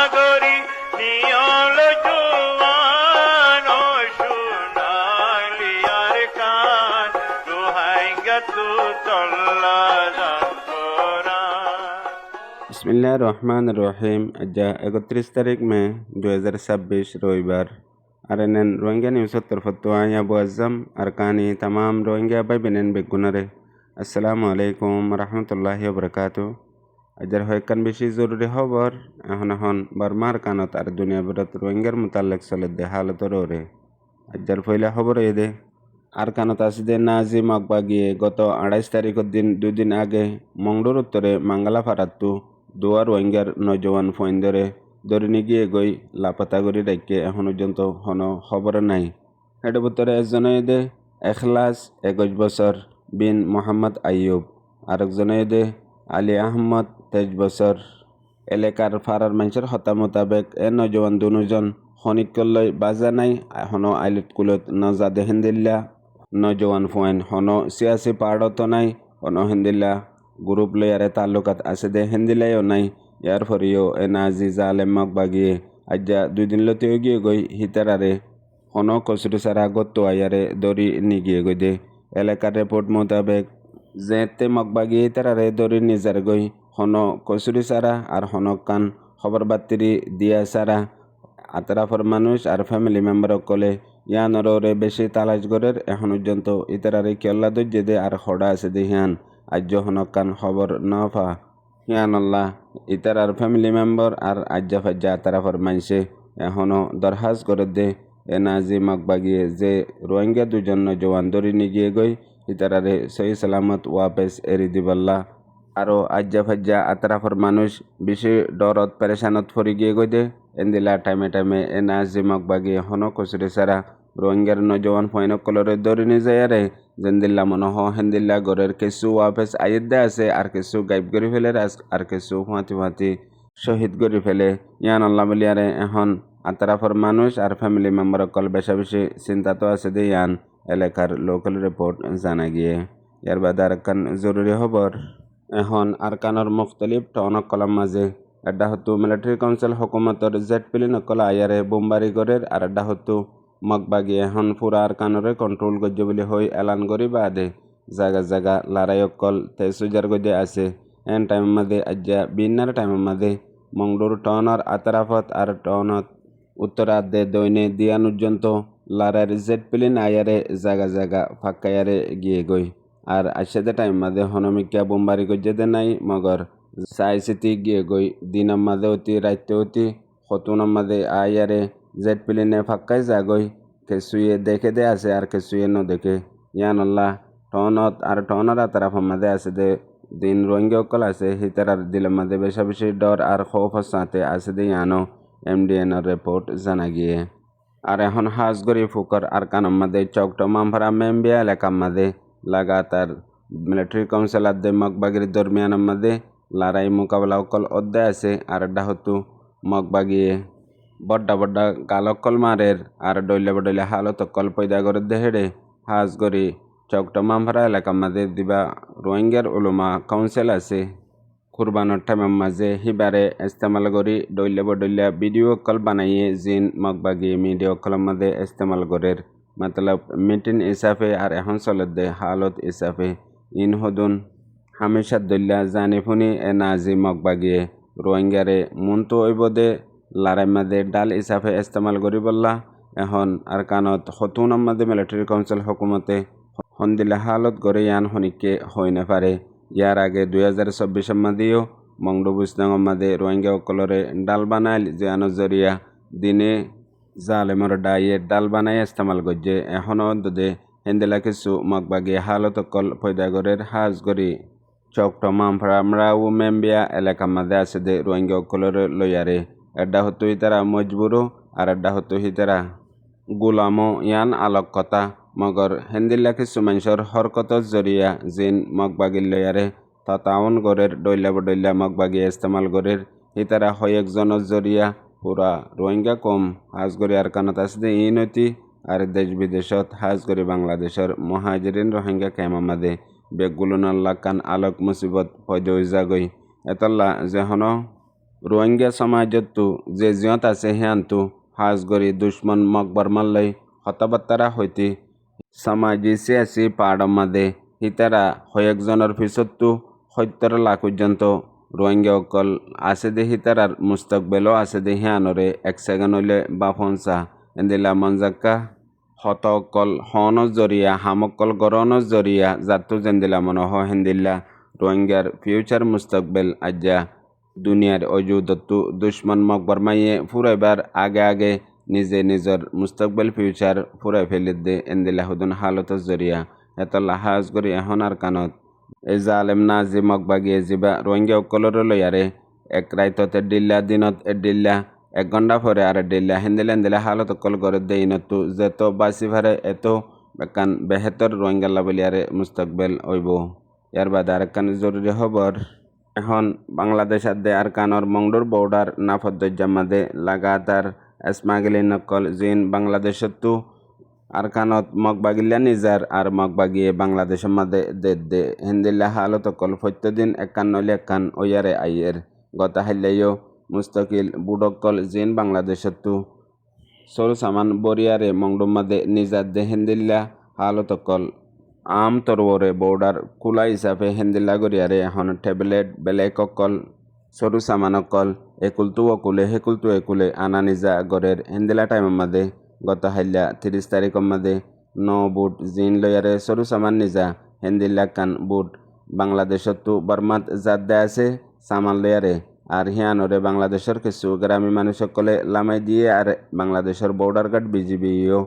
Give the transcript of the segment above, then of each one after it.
সাগরী নিয়ল জুয়ান ও সোনালি আর কান রোহাঙ্গা তু চল্লা বিসমিল্লাহ রহমান রহিম। আজ 31 তারিখ মে 2026 রবিবার। আর এনেন রোহিঙ্গা নিউজের তরফত আবু আজম আর কানি তামাম রোহিঙ্গা বাই বেনেন বেগুনারে আসসালামু আলাইকুম রহমতুল্লাহি ওবরাকাতু। আজের হয়কান বেশি জরুরি খবর এখন বার্মার কানত আর দুনিয়া বিরত রোহিঙ্গার মোতালেক চলে দে হালতর ওরে। আজের ফইলা খবর এ দে আর কানত আসিদে নাজিম আকবা গিয়ে গত 28 তারিখের দিন দুদিন আগে মংডুর উত্তরে মাঙ্গালা ফারাত্তু দুয়ার রোহিঙ্গার নজওয়ান ফয়েন্দরে ধরে গিয়ে গই লাপাতা করি রাখকে এখন পর্যন্ত কোনো খবর নাই। হেডের ভিতরে একজনে দে এখলাস 21 বছর বিন মোহাম্মদ আইয়ুব, আরেকজনে দে আলী আহমদ 23 বছর। এলাকার ফারার মানুষের হতা মোতাবেক এ নজওয়ান দুজন খনিকলই বাজা নাই এখনো আইলেট কুলত নজাদে হেন্দিল্লা নজওয়ান ফয়েন হনো সিয়াসি পাড়ত নাই হনো হেন্দিল্লা গ্রুপ লয়ারে তাল্লুকাত আছে দে হেন্দিলাইও নাই। ইয়ার ফরিও এ নাজি জালেম মগবাগিয়ে আজ্জা 2 দিন লতেও গিয়ে গই হিতারারে হনো কচুরি সারা গত্ত আয়ারে দড়ি নিগিয়ে গই দে। এলাকার রিপোর্ট মোতাবেক যেতে মগবাগিয়ে হিতারারে দড়ি নিজার গই হনো কচুরি সারা আর হনো কান খবর বাত্তিরি দিয়া সারা আতরাফর মানুষ আর ফ্যামিলি মেম্বার কলে ইয়ানরে বেশি তালাশ গরের এখন পর্যন্ত ইতারারে কেল্লা দজ্জে দে আর খড়া আছে দে হিয়ান আজ্য হনকান খবর না পা হিয়ানল্লাহ ইতারার ফ্যামিলি মেম্বার আর আজ্জা ফাজ্জা আতরাফর মানুষে এখনও দরখাস্ত করে দে এ নাজি মগবাগিয়ে যে রোহিঙ্গা দুজন জওয়ান ধরে নিয়ে গই ইতারারে সহি সালামত ওয়াপেস এরি দিবল্লা। আরও আজ্জা ফাজ্জা আতরাফর মানুষ বেশি ডরত পেরেশানত ফরি গিয়ে গই দে এন্দিলা টাইমে টাইমে এ নাজি মগবাগিয়ে হনো কচুরি সারা রোহিঙ্গার নজওয়ান ফয়নকলরে ধরে নিয়ে যায় রে জেন্দিল্লা মনহ হেন্দিল্লা গরের কিছু ওয়াপেস আইদ্দা আছে আর কিছু গাইব করে ফেলে আর কিছু ফাঁতি শহীদ করে ফেলে। ইয়ান আল্লাহ বলিয়ারে এখন আতরাফর মানুষ আর ফ্যামিলি মেম্বার কল বেশি চিন্তা তো আছে দে ইয়ান এলাকার লোকাল রিপোর্ট জানা গিয়ে। ইয়ার বাদে আর কান জরুরি খবর এখন আরকানোর মুখতলিফ টনক কলাম মাঝে এডা হতো মিলিটারি কাউন্সিল হুকুমতর জেট পিলি নকল আয়ারে বোমবারি গরের আর এডা হতো মগবাগি এখন পুরা আরকানরে কন্ট্রোল গজ্য বলে হই এলান করি বাদে জায়গা জায়গা লড়াইকল তেসুজার গদে আছে। এন টাইমের মধ্যে আজ্জা বিন্নার টাইমের মধ্যে মংডুর টনর আতরাফত আর টনত উত্তরার্ধে দৈনে দিয়ানুর্জন্ত লড়াইয়ের জেট পিলিন আয়ারে জায়গা জায়গা ফাঁকায়ারে গিয়ে গই আর আসাদে টাইম মাঝে হনমিকা বোমবারি গজ্জেদে নাই মগর চাই চিতি গিয়ে গই দিনের মাঝে অতি রাইতে অতি সতুনের মাঝে আয়ারে জেট পিলিনে ফাঁকাই যাগই কেসুয়ে দেখে দে আছে আর কেসুয়ে দেখে। ইয়ান আল্লাহ টনত আর টনের আতরাফের মাঝে আছে দে দিন রোহিঙ্গা অকল আছে হিতারার দিলের মাঝে বেশি ডর আর খৌফ সাথে আছে দে ইয়ানো MDNর রিপোর্ট জানা গিয়ে। আর এখন হাজগরি ফুকর আর কানের মাঝে চকটমামফারা মেম্বিয়া এলাকার মাঝে লাগাতার মিলিটারি কাউন্সিল আদে মগবাগির দরমিয়ানের মাঝে লড়াই মোকাবেলা অকল অধ্যায় আছে আর এটা হতো মগবাগিয়ে বড্ডা গালকল মারের আর ডইলে হালত কল পয়দা করে দেহেড়ে হাজগরি চকটমামফারা এলাকার মাঝে দিবা রোহিঙ্গার উলুমা কাউন্সিল আছে কুরবানোর টাইমের মাঝে হিবারে ইস্তেমাল করি ডইলে ভিডিও কল বানাইয়ে জিন মগবাগি মিডিয়া কলের মাঝে ইস্তেমাল করের মতলব মিটিং হিসাবে আর এখন চলে দে হালত হিসাবে ইন হদুন হামেশা দল্লা জানি ফুনি এ নাজি মগবাগিয়ে রোহিঙ্গারে মনতো ওইব দে লড়াই মাঝে ডাল হিসাবে ইস্তেমাল করি বললা। এখন আর কানত হতুনের মাঝে মিলিটারি কাউন্সিল হুকুমতে হন্দিলা হালত গড়ে ইয়ান হনিকে হই না পারে। ইয়ার আগে 2024 মাঝেও মংডু বুসনাঙের মাঝে রোহিঙ্গা অকলরে ডাল বানাইল যে আনজরিয়া দিনে জালেমর ডাইয়ে ডাল বানাই ইস্তেমাল করছে। এখনও দে হেন্দিলা কিছু মগবাগি হালত অকল পয়দাগরের হাজগরি চকটমামফারা ও মেম্বিয়া এলাকার মাঝে আছে দে রোহিঙ্গা অকলরে লইয়ারে এডা হতো হিতারা মজবুরো আর এডা হতো হিতারা গুলামো ইয়ান আলোক কথা মগর হেন্দিল্লা কিছু মানুষের হরকতর জরিয়া জিন মগবাগির লয়ারে তাতাউন গরের ডইলা মগবাগি ইস্তেমাল গরের হিতারা হয়েকজনের জরিয়া পুরা রোহিঙ্গা কম হাজগরি আর কানত আছে ইনতি আর দেশ বিদেশত হাজগরি বাংলাদেশের মহাজিরিন রোহিঙ্গা কেমামাদে বেগুলুনাল্লা কান আলোক মুসিবত পয়দা যাগই এতল্লা যেহন রোহিঙ্গা সমাজতো যে জিয়ত আছে হিয়ানতো হাজগরি দুশ্মন মকবর মাল্লাই হতাবাত্তারা হইতে সামাজি সিয়াসি পাড়মাদে হিতারা হয়েকজনের পিছতো 70 লাখ পর্যন্ত রোহিঙ্গা অকল আছে দে হিতারার মুস্তকবেলও আছে দে হিয়ানরে এক সেকেন্ড হইলে বাফনসা এন্দিলা মঞ্জাক্কা হত অকল হনস জরিয়া হামকল গরনস জরিয়া জাতু জেন্দিলা মনহ হেন্দিল্লা রোহিঙ্গার ফিউচার মুস্তকবেল আজ্জা দুনিয়ার অজুদত্তু দুশ্মন মকবর মাইয়ে ফুরাইবার আগে আগে নিজে নিজের মুস্তকবেল ফিউচার ফুরাই ফেলি দে এন্দিলা হুদুন হালতস জরিয়া এতলা হাজ করি এখন আর কানত এই জালেম নাজি মকবাগিয়ে যিবা রোহিঙ্গা অকলর লইয়ারে এক রাইততে ডিল্লা দিনত ডিল্লা 1 ঘণ্টা পরে আর ডিল্লা হেন্দিলা হেন্দিলা হালত অকল করে দে ইনতু যেত বাসি ভারে এত বেকান বেহেতর রোহিঙ্গা লাবলিয়ারে মুস্তকবেল হইব। ইয়ার বাদে আরেকখান জরুরি খবর এখন বাংলাদেশ আদে আরকানর মংডুর বর্ডার নাফদ্দজ্জার মাদে লাগাতার স্মাগলিং নকল জিন বাংলাদেশতো আরকানত মগবাগিল্লা নিজার আর মগবাগিয়ে বাংলাদেশের মাদে দে হিন্দিল্লা হালত অকল প্রত্যেকদিন একান নইলে একান ওয়ারে আইয়ের গতা হাইলাইও মুস্তকিল বুডকল জিন বাংলাদেশতো সরু সামান বরিয়ারে মংডুর মাদে নিজার দে হিন্দিল্লা হালত অকল আম তরবরে বর্ডার খোলা হিসাবে হেন্দিল্লা গরিয়ারে এখন ট্যাবলেট বেলেক অকল সরু সামান অকল একুলতু অকুলে হেকুলতু একুলে আনা নিজা গরের হেন্দিলা টাইমের মাদে গত হাইলা 30 তারিখের মাদে 9 বুট জিন লয়ারে সরু সামান নিজা হেন্দিল্লা কান বুট বাংলাদেশতো বর্মাত জাত দে আছে সামান লয়ারে আর হিয়ানরে বাংলাদেশের কিছু গ্রামী মানুষ সকলে লামাই দিয়ে আর বাংলাদেশের বর্ডার গার্ড বিজিবিও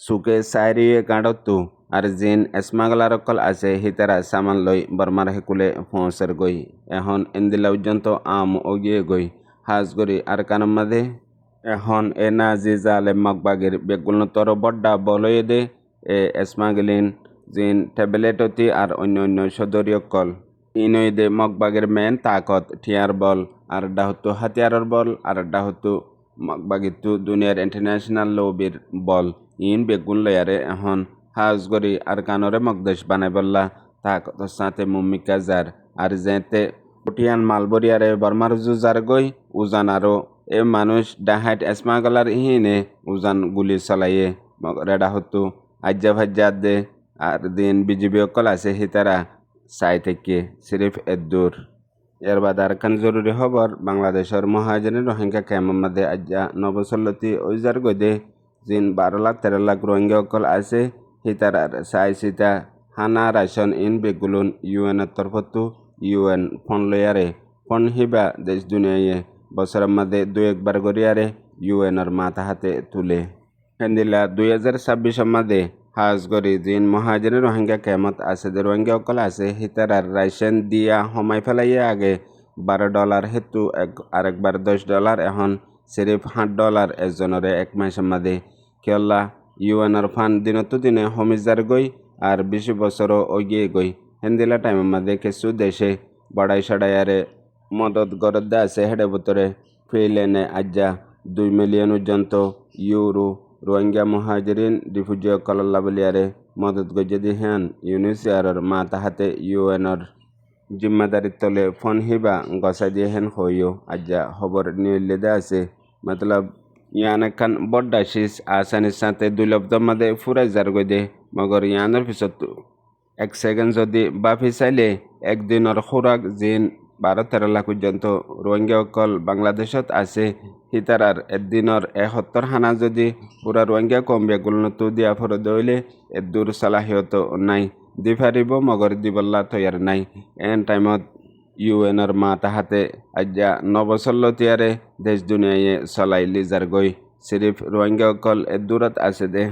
সুকে সাইরিয়ে গাঁডতো আর জিন স্মাগলার অকল আছে হিতারা সামান লই বর্মার হেকুলে পৌঁছের গই এখন এন্দিলা পর্যন্ত আম ওগিয়ে গই হাজগরি আর কানের মাঝে এখন এ নাজি জালেম মকবাগির বেগুল তর বড্ডা বলয়ে দে এ স্মাগলিন জিন ট্যাবলেটতি আর অন্য অন্য সদরীয় কল ইনই দে মকবাগের মেন তাকত ঠিয়ার বল আর ডাহতু হাতিয়ারর বল আর ডাহতু মকবাগিতু দুনিয়ার ইন্টারন্যাশনাল লবির বল ইন বেগুন লয়ারে এখন হাজগরি আর কানরে মকদেশ বানাই বললা তাকত সাথে মুমিকা জার আর যেতে উঠিয়ান মালবরিয়ারে বর্মার জুজার গই উজান আরো এ মানুষ ডাহাইট স্মাগলার হিনে উজান গুলি চলাইয়ে রেডা হতো আজ্জা ভাজ্জা দে আর দিন বিজিবি অকল আছে হিতারা চাই থেকে সিরিফ এদুর এর বাদ আর কান জরুরি খবর বাংলাদেশের মহাজনী রোহিঙ্গা ক্যাম্পের মধ্যে আজ্জা নবসল্লতি ওইজার গদে জিন 12 লাখ 13 লাখ রোহিঙ্গা অকল আছে হিতারার চাই সিতা হানা রাশন ইন বেগুলুন ইউএনের তরফতো ইউএন ফোন লয়ারে ফোন হিবা দেশ দুনিয়ায় বছরের মধ্যে 2-1 গড়িয়ারে ইউএনের মাথা হাতে তুলে হেন্দিলা 2026 মধ্যে হাজগরি জিন মহাজনী রোহিঙ্গা ক্যামত আছে যে রোহিঙ্গা অকল আছে হিতারার রাইশন দিয়া হমাই ফেলাইয়ে আগে $12 হেতু আরেকবার $10 এখন সিরিফ $8 একজনরে এক মাসের মধ্যে কেল্লা ইউএনের ফান্ড দিনতো দিনে হমিজার গই আর 20 বছরও ওগিয়ে গই হেন্দিলা টাইমের মধ্যে কিছু দেশে বড়াই সড়াইয়ারে মদত গরদ আছে হেডে ভিতরে ফিলেনে আজ্জা 2 মিলিয়ন পর্যন্ত ইউরো রোহিঙ্গা মুহাজিরিন রিফিউজি কলাল্লা বলিয়ারে মদত গজ্জে হ্যান ইউনিসিয়ারের মা তাহাতে ইউএনর জিম্মাদারি তলে ফোন হিবা গসা দিয়ে হেন হইও আজ্জা খবর নিউলে আছে মতলব ইয়ানে খান বড্ডা শীষ আসানির সাথে 2 লব্ধর মধ্যে ফুরাই যার গদে মগর ইয়ানের পিছত 1 সেকেন্ড যদি বাফি চাইলে একদিনের খোরাক জিন 12-13 লাখ পর্যন্ত রোহিঙ্গা অকল বাংলাদেশত আছে হিতারার একদিনের 71 হানা যদি পুরা রোহিঙ্গা কমবে গুলনতো দিয়া ফরদ হইলে এদুর সালাহিয়ত নাই দি ফারিব মগর দিবল্লা তৈয়ার নাই এন টাইমত ইউএনের মা তাহাতে আজ্জা নবসল্লতিয়ারে দেশ দুনিয়ায় চলাই লিজার গই সিরিফ রোহিঙ্গা অকল এদুরত আছে দে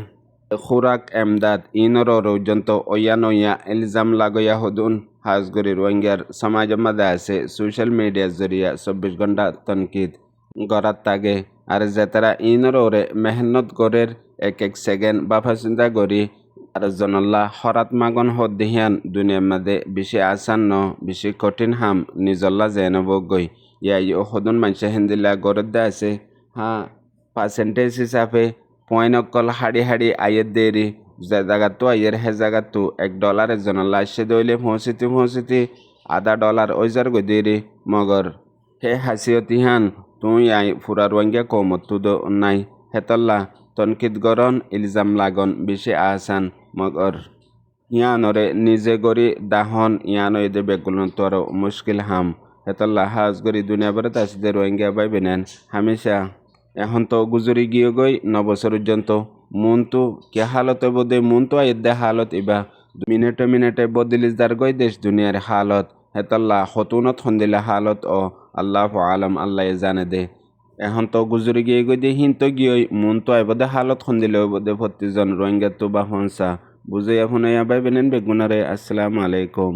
খুরাক এমদাদ ইনর পর্যন্ত ওয়া নয়া ইলজাম লাগয়া হদুন হাজগরি রোহিঙ্গার সমাজের মধ্যে আছে সোশ্যাল মিডিয়ার জরিয়া 24 ঘন্টা তনকিদ গড়াত তাগে আর যেতারা ইনর ওরে মেহনত গরের এক সেকেন্ড বাফা চিন্তা করি আর জনল্লা হরাত মাগন হদ দিহিয়ান দুনিয়ার মধ্যে বেশি আসান ন বেশি কঠিন হাম নিজল্লা জেনব গই ইয়াই হদুন মানুষে হিন্দিলা গরদ দে আছে হ্যাঁ পার্সেন্টেজ হিসাবে পয়েন্ট অকল হাড়ি হাড়ি আয়ের দেরি যে জায়গাতো আয়ের হে জায়গাতো $1 জনল্লা আসে দইলে পৌঁছিতে $1.5 ওইজার গই দেরি মগর he hasiyatihan tuh yai fura Rohingya komot tudo nai hetalla tonkit goron ilzam lagon bishi asan mogor ইয়ানরে নিজে গরি দাহন ইয়ানো এদে বেগুলন তোর মুশকিল হাম হেতল্লা হাজ গরি দুনিয়া বরে তাসিদে রোহিঙ্গা বাই বেনেন হামেশা এখন তো গুজরি গিয়ে গই 9 বছর পর্যন্ত মুনতু কে হালতে বদে মুনতু আইদে হালত ইবা মিনিটে বদিলিস দার গই দেশ দুনিয়ার হালত হেতল্লা হতুনত হন্দিলা হালত ও আল্লাহ আলম আল্লাহ জানে দে এখন তো গুজরি গিয়ে গই দে হিনতো গিয়ে মুনতু আইবদে হালত হন্দিলে বদে প্রতিজন রোহিঙ্গা তো বা হনসা বুঝে এখন বাই বেনেন বেগুনারে আসসালামু আলাইকুম।